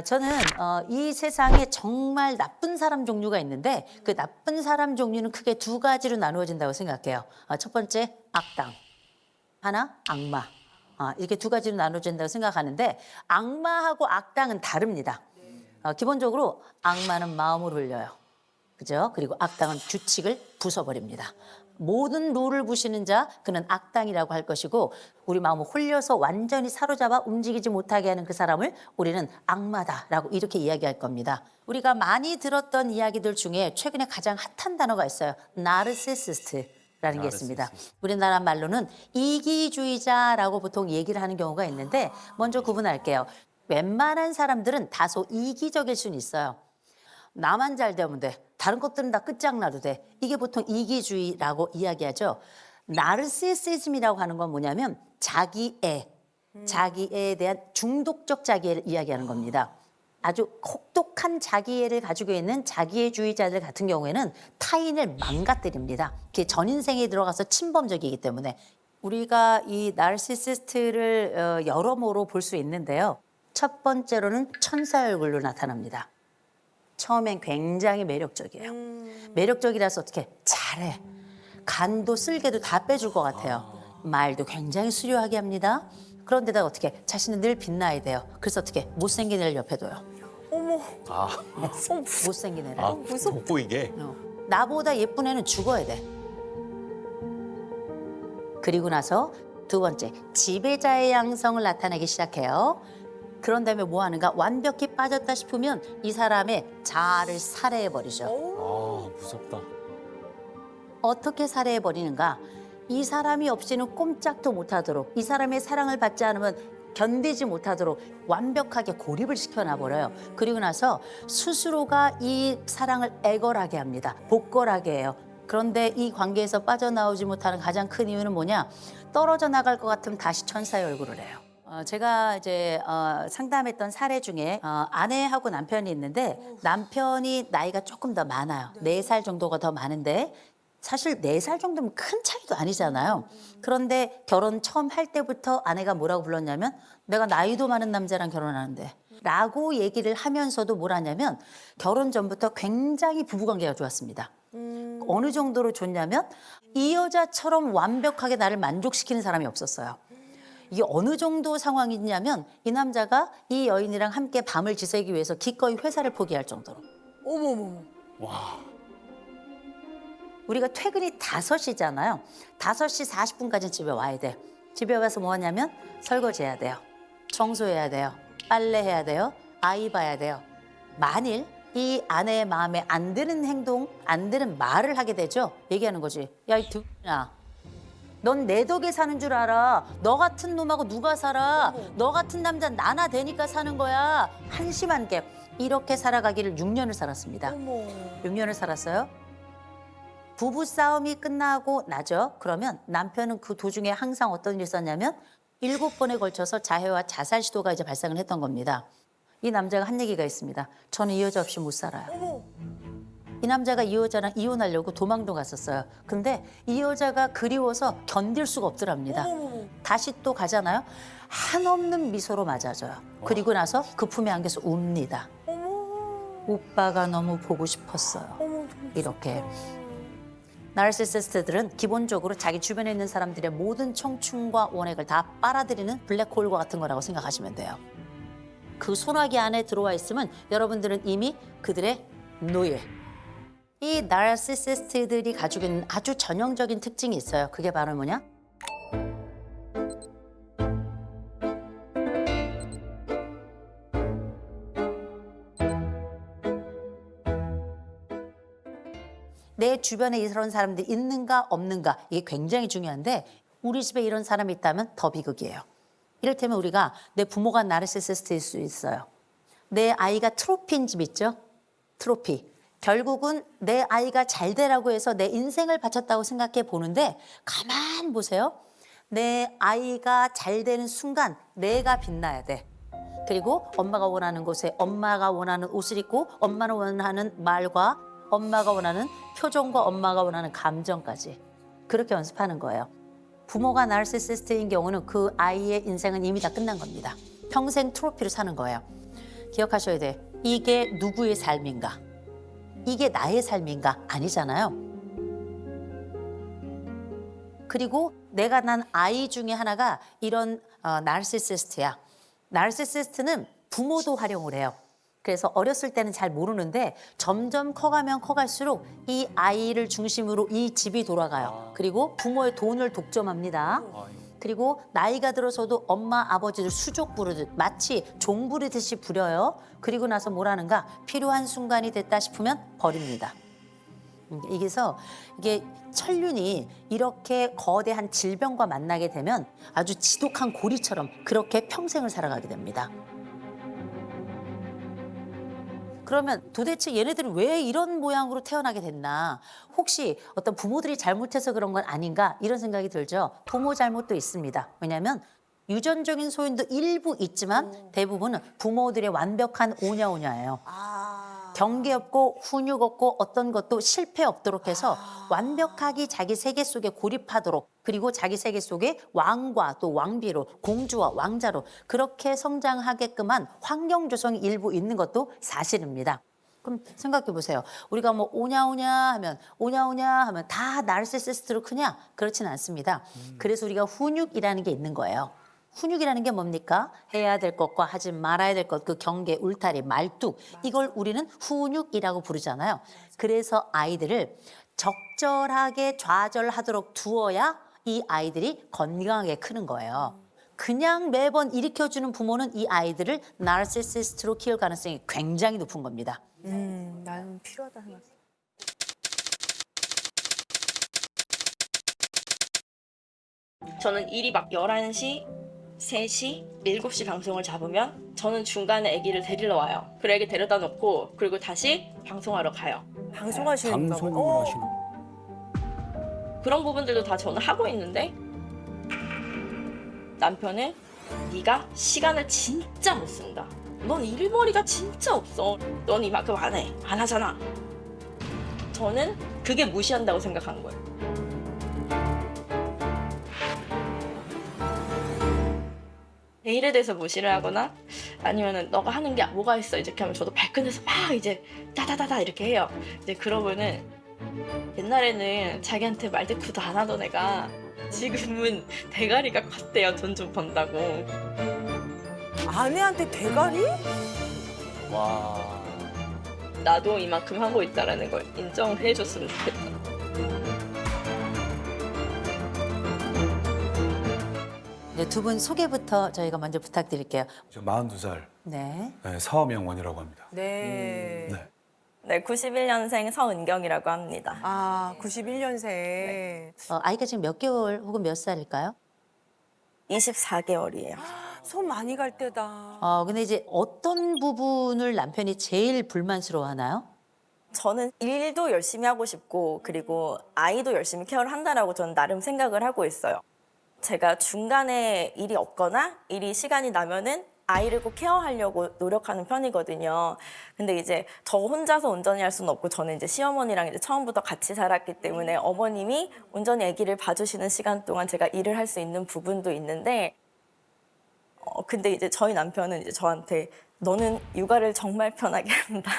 저는 이 세상에 정말 나쁜 사람 종류가 있는데 그 나쁜 사람 종류는 크게 두 가지로 나누어진다고 생각해요. 첫 번째 악당, 하나 악마. 이렇게 두 가지로 나누어진다고 생각하는데 악마하고 악당은 다릅니다. 기본적으로 악마는 마음을 울려요. 그죠? 그리고 악당은 규칙을 부숴버립니다. 모든 룰을 부시는 자, 그는 악당이라고 할 것이고 우리 마음을 홀려서 완전히 사로잡아 움직이지 못하게 하는 그 사람을 우리는 악마다라고 이렇게 이야기할 겁니다. 우리가 많이 들었던 이야기들 중에 최근에 가장 핫한 단어가 있어요. 나르시시스트라는 게 있습니다. 우리나라 말로는 이기주의자라고 보통 얘기를 하는 경우가 있는데 먼저 구분할게요. 웬만한 사람들은 다소 이기적일 수는 있어요. 나만 잘 되면 돼. 다른 것들은 다 끝장나도 돼. 이게 보통 이기주의라고 이야기하죠. 나르시시즘이라고 하는 건 뭐냐면 자기애에 대한 중독적 자기애를 이야기하는 겁니다. 아주 혹독한 자기애를 가지고 있는 자기애주의자들 같은 경우에는 타인을 망가뜨립니다. 그게 전 인생에 들어가서 침범적이기 때문에 우리가 이 나르시시스트를 여러모로 볼 수 있는데요. 첫 번째로는 천사 얼굴로 나타납니다. 처음엔 굉장히 매력적이에요. 매력적이라서 어떻게 잘해. 간도 쓸개도 다 빼줄 것 같아요. 말도 굉장히 수려하게 합니다. 그런데다가 어떻게 자신은 늘 빛나야 돼요. 그래서 어떻게 못생긴 애를 옆에 둬요. 어머. 못생긴 애를. 돋보이게. 나보다 예쁜 애는 죽어야 돼. 그리고 나서 두 번째, 지배자의 양성을 나타내기 시작해요. 그런 다음에 뭐 하는가? 완벽히 빠졌다 싶으면 이 사람의 자아를 살해해버리죠. 무섭다. 어떻게 살해해버리는가? 이 사람이 없이는 꼼짝도 못하도록, 이 사람의 사랑을 받지 않으면 견디지 못하도록 완벽하게 고립을 시켜놔버려요. 그리고 나서 스스로가 이 사랑을 애걸하게 합니다. 복걸하게 해요. 그런데 이 관계에서 빠져나오지 못하는 가장 큰 이유는 뭐냐? 떨어져 나갈 것 같으면 다시 천사의 얼굴을 해요. 제가 이제 상담했던 사례 중에 아내하고 남편이 있는데 남편이 나이가 조금 더 많아요. 4살 정도가 더 많은데 사실 4살 정도면 큰 차이도 아니잖아요. 그런데 결혼 처음 할 때부터 아내가 뭐라고 불렀냐면 내가 나이도 많은 남자랑 결혼하는데 라고 얘기를 하면서도 뭘 하냐면 결혼 전부터 굉장히 부부관계가 좋았습니다. 어느 정도로 좋냐면 이 여자처럼 완벽하게 나를 만족시키는 사람이 없었어요. 이게 어느 정도 상황이냐면 이 남자가 이 여인이랑 함께 밤을 지새기 위해서 기꺼이 회사를 포기할 정도로. 어머머머. 우리가 퇴근이 5시잖아요. 5시 40분까지는 집에 와야 돼. 집에 와서 뭐 하냐면 설거지해야 돼요. 청소해야 돼요. 빨래해야 돼요. 아이 봐야 돼요. 만일 이 아내의 마음에 안 드는 행동, 안 드는 말을 하게 되죠. 얘기하는 거지. 야, 이 두야. 넌 내 덕에 사는 줄 알아. 너 같은 놈하고 누가 살아. 너 같은 남자 나나 되니까 사는 거야. 한심한 게. 이렇게 살아가기를 6년을 살았습니다. 어머. 6년을 살았어요. 부부싸움이 끝나고 나죠. 그러면 남편은 그 도중에 항상 어떤 일이 있었냐면 7번에 걸쳐서 자해와 자살 시도가 이제 발생을 했던 겁니다. 이 남자가 한 얘기가 있습니다. 저는 이 여자 없이 못 살아요. 어머. 이 남자가 이 여자랑 이혼하려고 도망도 갔었어요. 근데 이 여자가 그리워서 견딜 수가 없더랍니다. 어머머머. 다시 또 가잖아요. 한없는 미소로 맞아줘요. 그리고 나서 그 품에 안겨서 웁니다. 어머. 오빠가 너무 보고 싶었어요. 어머. 이렇게. 나르시시스트들은 기본적으로 자기 주변에 있는 사람들의 모든 청춘과 원액을 다 빨아들이는 블랙홀과 같은 거라고 생각하시면 돼요. 그 소나기 안에 들어와 있으면 여러분들은 이미 그들의 노예. 이 나르시시스트들이 가지고 있는 아주 전형적인 특징이 있어요. 그게 바로 뭐냐? 내 주변에 이런 사람들이 있는가 없는가 이게 굉장히 중요한데 우리 집에 이런 사람이 있다면 더 비극이에요. 이를테면 우리가 내 부모가 나르시시스트일 수 있어요. 내 아이가 트로피인 집 있죠? 트로피. 결국은 내 아이가 잘 되라고 해서 내 인생을 바쳤다고 생각해 보는데 가만 보세요. 내 아이가 잘 되는 순간 내가 빛나야 돼. 그리고 엄마가 원하는 곳에 엄마가 원하는 옷을 입고 엄마가 원하는 말과 엄마가 원하는 표정과 엄마가 원하는 감정까지 그렇게 연습하는 거예요. 부모가 나르시시스트인 경우는 그 아이의 인생은 이미 다 끝난 겁니다. 평생 트로피로 사는 거예요. 기억하셔야 돼. 이게 누구의 삶인가? 이게 나의 삶인가? 아니잖아요. 그리고 내가 난 아이 중에 하나가 이런 나르시시스트야. 나르시시스트는 부모도 활용을 해요. 그래서 어렸을 때는 잘 모르는데 점점 커가면 커갈수록 이 아이를 중심으로 이 집이 돌아가요. 그리고 부모의 돈을 독점합니다. 그리고 나이가 들어서도 엄마, 아버지를 수족 부르듯 마치 종 부르듯이 부려요. 그리고 나서 뭘 하는가? 필요한 순간이 됐다 싶으면 버립니다. 이게 천륜이 이렇게 거대한 질병과 만나게 되면 아주 지독한 고리처럼 그렇게 평생을 살아가게 됩니다. 그러면 도대체 얘네들은 왜 이런 모양으로 태어나게 됐나? 혹시 어떤 부모들이 잘못해서 그런 건 아닌가? 이런 생각이 들죠. 부모 잘못도 있습니다. 왜냐하면 유전적인 소인도 일부 있지만 대부분은 부모들의 완벽한 오냐오냐예요. 경계 없고 훈육 없고 어떤 것도 실패 없도록 해서 완벽하게 자기 세계 속에 고립하도록, 그리고 자기 세계 속에 왕과 또 왕비로, 공주와 왕자로 그렇게 성장하게끔 한 환경 조성이 일부 있는 것도 사실입니다. 그럼 생각해 보세요. 우리가 뭐 오냐오냐 하면 다 나르시시스트로 크냐? 그렇지는 않습니다. 그래서 우리가 훈육이라는 게 있는 거예요. 훈육이라는 게 뭡니까? 해야 될 것과 하지 말아야 될 것, 그 경계, 울타리, 말뚝, 이걸 우리는 훈육이라고 부르잖아요. 그래서 아이들을 적절하게 좌절하도록 두어야 이 아이들이 건강하게 크는 거예요. 그냥 매번 일으켜주는 부모는 이 아이들을 나르시시스트로 키울 가능성이 굉장히 높은 겁니다. 나는 필요하다 생각. 저는 일이 막 11시, 3시, 7시 방송을 잡으면 저는 중간에 아기를 데리러 와요. 그리고 아기 데려다 놓고 그리고 다시 방송하러 가요. 방송하시는 방송을 하시는. 그런 부분들도 다 저는 하고 있는데 남편은 네가 시간을 진짜 못 쓴다. 넌 일머리가 진짜 없어. 넌 이만큼 안 해. 안 하잖아. 저는 그게 무시한다고 생각하는 거예요. 내 일에 대해서 무시를 하거나 아니면은 너가 하는 게 뭐가 있어 이렇게 하면 저도 발끈해서 막 이제 따다다다 이렇게 해요. 이제 그러고는 옛날에는 자기한테 말대꾸도 안 하던 애가 지금은 대가리가 컸대요. 돈 좀 번다고. 아내한테 대가리? 와. 나도 이만큼 하고 있다라는 걸 인정을 해줬으면 좋겠다. 네, 두 분 소개부터 저희가 먼저 부탁드릴게요. 저 42살 네. 서명원이라고 합니다. 네. 네. 네, 91년생 서은경이라고 합니다. 아, 91년생. 아이가 지금 몇 개월 혹은 몇 살일까요? 24개월이에요. 손 많이 갈 때다. 근데 이제 어떤 부분을 남편이 제일 불만스러워하나요? 저는 일도 열심히 하고 싶고 그리고 아이도 열심히 케어를 한다라고 저는 나름 생각을 하고 있어요. 제가 중간에 일이 없거나 일이 시간이 나면은 아이를 꼭 케어하려고 노력하는 편이거든요. 근데 이제 저 혼자서 온전히 할 수는 없고 저는 이제 시어머니랑 이제 처음부터 같이 살았기 때문에 어머님이 온전히 아기를 봐주시는 시간 동안 제가 일을 할 수 있는 부분도 있는데 근데 이제 저희 남편은 이제 저한테 너는 육아를 정말 편하게 한다.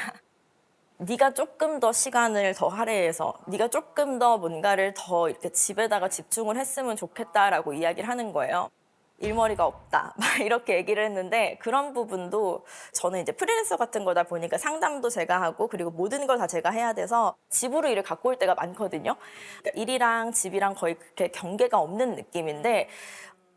네가 조금 더 시간을 더 할애해서 네가 조금 더 뭔가를 더 이렇게 집에다가 집중을 했으면 좋겠다라고 이야기를 하는 거예요. 일머리가 없다 막 이렇게 얘기를 했는데 그런 부분도 저는 이제 프리랜서 같은 거다 보니까 상담도 제가 하고 그리고 모든 걸 다 제가 해야 돼서 집으로 일을 갖고 올 때가 많거든요. 그러니까 일이랑 집이랑 거의 그렇게 경계가 없는 느낌인데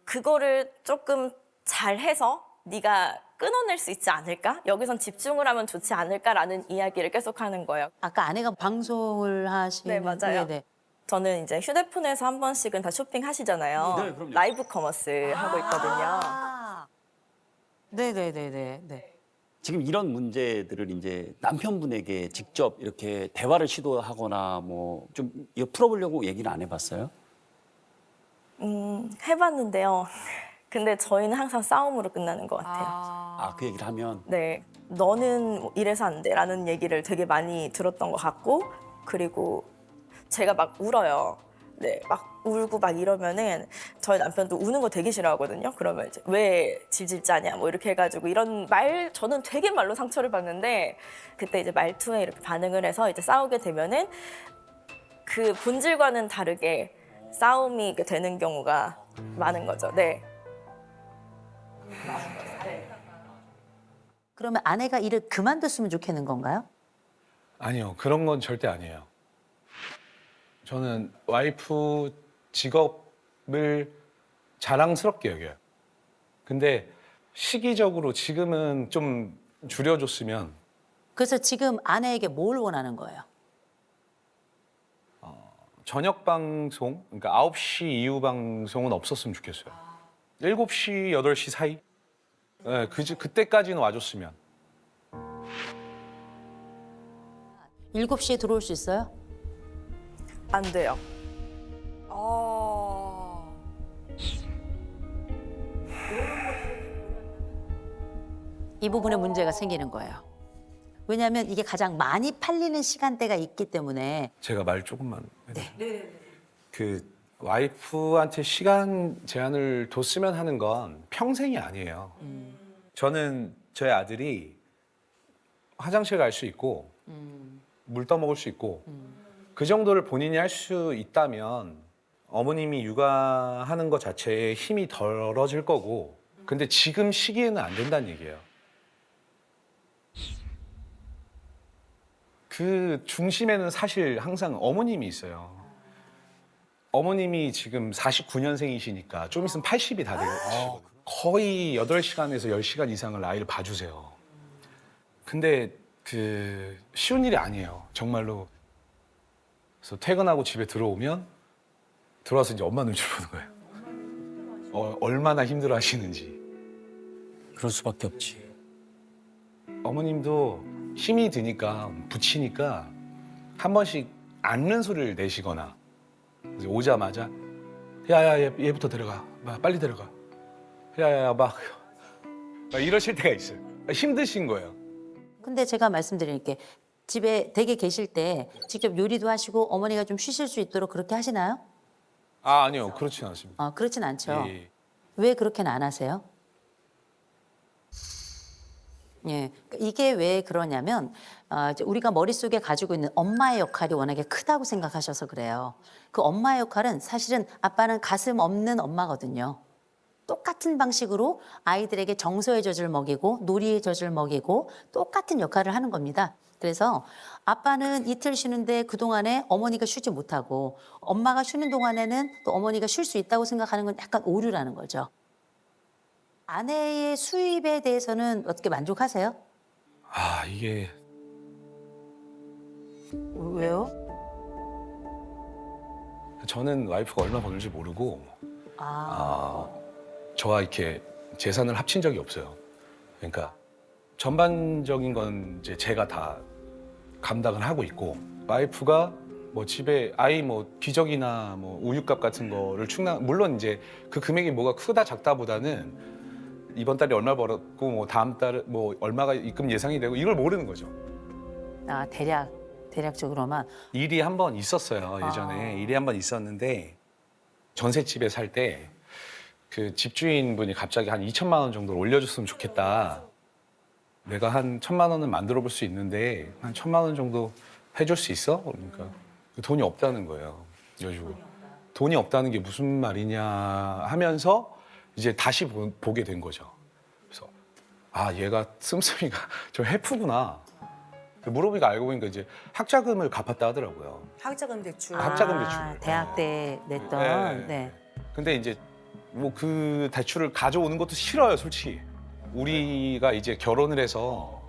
그거를 조금 잘해서 네가 끊어낼 수 있지 않을까? 여기선 집중을 하면 좋지 않을까라는 이야기를 계속하는 거예요. 아까 아내가 방송을 하시는 네, 맞아요. 네. 저는 이제 휴대폰에서 한 번씩은 다 쇼핑하시잖아요. 네, 그럼요. 라이브 커머스 하고 있거든요. 네네네네. 지금 이런 문제들을 이제 남편분에게 직접 이렇게 대화를 시도하거나 뭐 좀 이거 풀어보려고 얘기는 안 해봤어요? 해봤는데요. 근데 저희는 항상 싸움으로 끝나는 것 같아요. 아, 그 얘기를 하면 네, 너는 이래서 안 돼라는 얘기를 되게 많이 들었던 것 같고 그리고 제가 막 울어요. 네, 막 울고 막 이러면은 저희 남편도 우는 거 되게 싫어하거든요. 그러면 이제 왜 질질 짜냐 뭐 이렇게 해가지고 이런 말 저는 되게 말로 상처를 받는데 그때 이제 말투에 이렇게 반응을 해서 이제 싸우게 되면은 그 본질과는 다르게 싸움이 되는 경우가 많은 거죠. 네. 그러면 아내가 일을 그만뒀으면 좋겠는 건가요? 아니요, 그런 건 절대 아니에요. 저는 와이프 직업을 자랑스럽게 여겨요. 근데 시기적으로 지금은 좀 줄여줬으면 그래서 지금 아내에게 뭘 원하는 거예요? 저녁 방송, 그러니까 9시 이후 방송은 없었으면 좋겠어요. 7시, 8시 사이? 네, 그때까지는 와줬으면. 7시에 들어올 수 있어요? 안 돼요. 아. 이 부분에 문제가 생기는 거예요. 왜냐하면 이게 가장 많이 팔리는 시간대가 있기 때문에 제가 말 조금만 해도. 그 와이프한테 시간 제한을 뒀으면 하는 건 평생이 아니에요. 저는 저희 아들이 화장실 갈 수 있고 물 떠먹을 수 있고 그 정도를 본인이 할 수 있다면 어머님이 육아하는 것 자체에 힘이 덜어질 거고 근데 지금 시기에는 안 된다는 얘기예요. 그 중심에는 사실 항상 어머님이 있어요. 어머님이 지금 49년생이시니까 좀 있으면 80이 다 되고 거의 8시간에서 10시간 이상을 아이를 봐주세요. 근데 그 쉬운 일이 아니에요. 정말로. 그래서 퇴근하고 집에 들어오면 들어와서 이제 엄마 눈치 보는 거예요. 얼마나 힘들어 하시는지. 그럴 수밖에 없지. 어머님도 힘이 드니까 붙이니까 한 번씩 앓는 소리를 내시거나 그래서 오자마자 야야 얘부터 데려가 빨리 데려가 야야야 막 이러실 때가 있어요. 힘드신 거예요. 근데 제가 말씀드릴게 집에 댁에 계실 때 직접 요리도 하시고 어머니가 좀 쉬실 수 있도록 그렇게 하시나요? 아니요 그렇진 않습니다. 그렇진 않죠. 예. 왜 그렇게는 안 하세요? 예, 이게 왜 그러냐면 이제 우리가 머릿속에 가지고 있는 엄마의 역할이 워낙에 크다고 생각하셔서 그래요. 그 엄마의 역할은 사실은 아빠는 가슴 없는 엄마거든요. 똑같은 방식으로 아이들에게 정서의 젖을 먹이고 놀이의 젖을 먹이고 똑같은 역할을 하는 겁니다. 그래서 아빠는 이틀 쉬는데 그동안에 어머니가 쉬지 못하고 엄마가 쉬는 동안에는 또 어머니가 쉴 수 있다고 생각하는 건 약간 오류라는 거죠. 아내의 수입에 대해서는 어떻게 만족하세요? 이게 왜요? 저는 와이프가 얼마 버는지 모르고 저와 이렇게 재산을 합친 적이 없어요. 그러니까 전반적인 건 이제 제가 다 감당을 하고 있고 와이프가 뭐 집에 아이 뭐 기저귀나 뭐 우유값 같은 거를 충당 물론 이제 그 금액이 뭐가 크다 작다보다는 이번 달에 얼마 벌었고 뭐 다음 달에 뭐 얼마가 입금 예상이 되고 이걸 모르는 거죠. 대략적으로만. 일이 한 번 있었어요. 예전에 일이 한 번 있었는데 전셋집에 살 때 그 집주인분이 갑자기 한 2천만 원 정도를 올려줬으면 좋겠다. 내가 한 1,000만 원은 만들어 볼 수 있는데 한 1,000만 원 정도 해줄 수 있어? 그러니까 돈이 없다는 거예요. 여주고 돈이 없다는 게 무슨 말이냐 하면서 이제 다시 보게 된 거죠. 그래서 얘가 씀씀이가 저 해프구나. 물어보니까 알고 보니까 이제 학자금을 갚았다 하더라고요. 학자금 대출. 학자금 대출. 대학 때 냈던. 네. 근데 이제 뭐 그 대출을 가져오는 것도 싫어요, 솔직히. 우리가 이제 결혼을 해서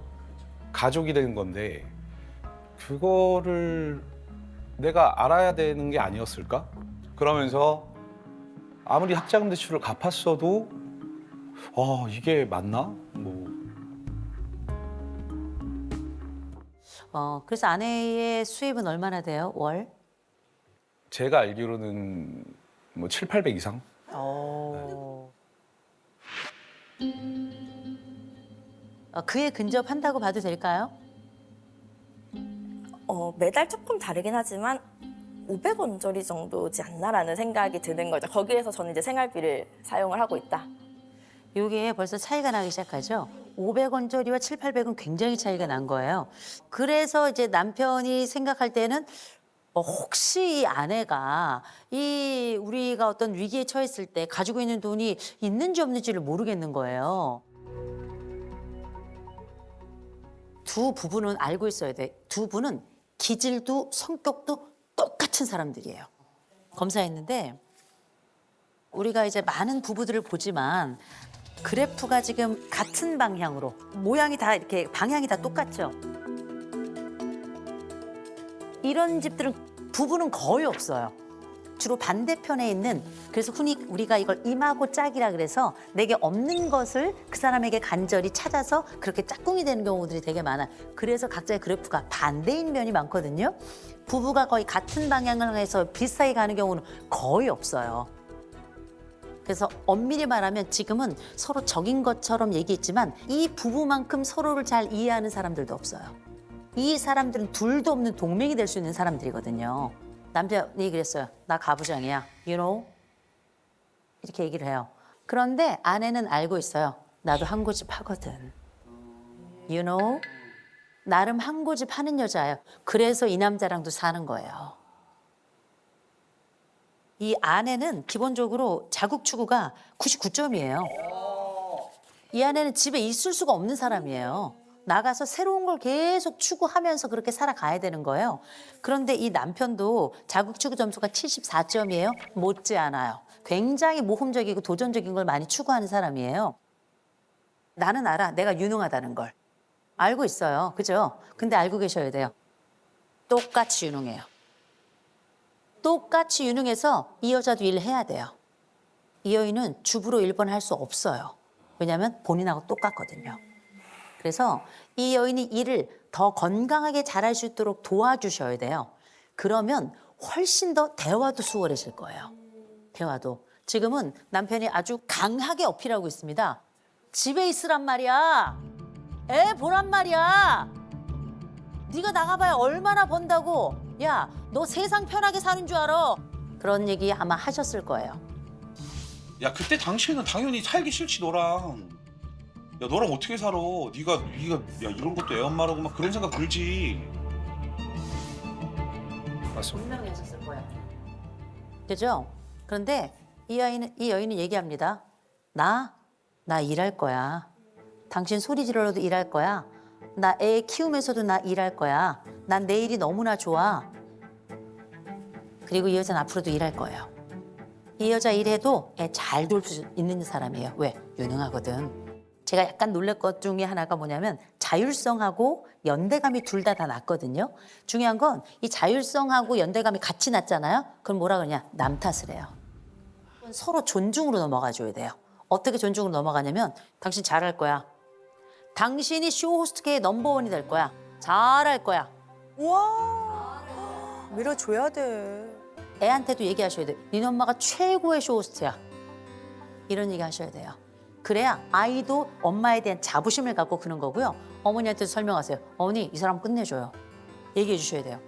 가족이 된 건데 그거를 내가 알아야 되는 게 아니었을까? 그러면서 아무리 학자금 대출을 갚았어도 이게 맞나? 그래서 아내의 수입은 얼마나 돼요, 월? 제가 알기로는 뭐 7, 800 이상? 그에 근접한다고 봐도 될까요? 매달 조금 다르긴 하지만 500원짜리 정도지 않나라는 생각이 드는 거죠. 거기에서 저는 이제 생활비를 사용을 하고 있다. 이게 벌써 차이가 나기 시작하죠. 500원짜리와 7, 800원 굉장히 차이가 난 거예요. 그래서 이제 남편이 생각할 때는 혹시 이 아내가 이 우리가 어떤 위기에 처했을 때 가지고 있는 돈이 있는지 없는지를 모르겠는 거예요. 두 부부는 알고 있어야 돼. 두 분은 기질도 성격도 똑같은 사람들이에요. 검사했는데 우리가 이제 많은 부부들을 보지만 그래프가 지금 같은 방향으로 모양이 다 이렇게 방향이 다 똑같죠. 이런 집들은 부부는 거의 없어요. 주로 반대편에 있는 그래서 흔히 우리가 이걸 임하고 짝이라 그래서 내게 없는 것을 그 사람에게 간절히 찾아서 그렇게 짝꿍이 되는 경우들이 되게 많아. 그래서 각자의 그래프가 반대인 면이 많거든요. 부부가 거의 같은 방향을 해서 비슷하게 가는 경우는 거의 없어요. 그래서 엄밀히 말하면 지금은 서로 적인 것처럼 얘기했지만 이 부부만큼 서로를 잘 이해하는 사람들도 없어요. 이 사람들은 둘도 없는 동맹이 될 수 있는 사람들이거든요. 남편이 그랬어요. 나 가부장이야. You know? 이렇게 얘기를 해요. 그런데 아내는 알고 있어요. 나도 한 고집 하거든. You know? 나름 한 고집 하는 여자예요. 그래서 이 남자랑도 사는 거예요. 이 아내는 기본적으로 자국 추구가 99점이에요. 이 아내는 집에 있을 수가 없는 사람이에요. 나가서 새로운 걸 계속 추구하면서 그렇게 살아가야 되는 거예요. 그런데 이 남편도 자국 추구 점수가 74점이에요. 못지않아요. 굉장히 모험적이고 도전적인 걸 많이 추구하는 사람이에요. 나는 알아. 내가 유능하다는 걸. 알고 있어요. 그죠? 근데 알고 계셔야 돼요. 똑같이 유능해요. 똑같이 유능해서 이 여자도 일을 해야 돼요. 이 여인은 주부로 1번 할 수 없어요. 왜냐하면 본인하고 똑같거든요. 그래서 이 여인이 일을 더 건강하게 잘할 수 있도록 도와주셔야 돼요. 그러면 훨씬 더 대화도 수월해질 거예요. 대화도. 지금은 남편이 아주 강하게 어필하고 있습니다. 집에 있으란 말이야. 애 보란 말이야. 네가 나가봐야 얼마나 번다고. 야, 너 세상 편하게 사는 줄 알아. 그런 얘기 아마 하셨을 거예요. 야 그때 당시에는 당연히 살기 싫지 너랑. 야 너랑 어떻게 살아? 네가 야 이런 것도 애 엄마라고 막 그런 생각 들지. 맞습니다. 분명히 하셨을 거예요. 그죠? 그런데 이 여인은 얘기합니다. 나 일할 거야. 당신 소리 지르러도 일할 거야. 나 애 키우면서도 나 일할 거야. 난 내일이 너무나 좋아. 그리고 이 여자는 앞으로도 일할 거예요. 이 여자 일해도 애 잘 돌 수 있는 사람이에요. 왜? 유능하거든. 제가 약간 놀랄 것 중에 하나가 뭐냐면 자율성하고 연대감이 둘 다 낮거든요. 중요한 건 이 자율성하고 연대감이 같이 낮잖아요. 그럼 뭐라 그러냐? 남 탓을 해요. 서로 존중으로 넘어가 줘야 돼요. 어떻게 존중으로 넘어가냐면 당신 잘할 거야. 당신이 쇼호스트계의 넘버원이 될 거야. 잘할 거야. 우와. 밀어줘야 돼. 애한테도 얘기하셔야 돼요. 니네 엄마가 최고의 쇼호스트야. 이런 얘기 하셔야 돼요. 그래야 아이도 엄마에 대한 자부심을 갖고 그런 거고요. 어머니한테도 설명하세요. 어머니, 이 사람 끝내줘요. 얘기해 주셔야 돼요.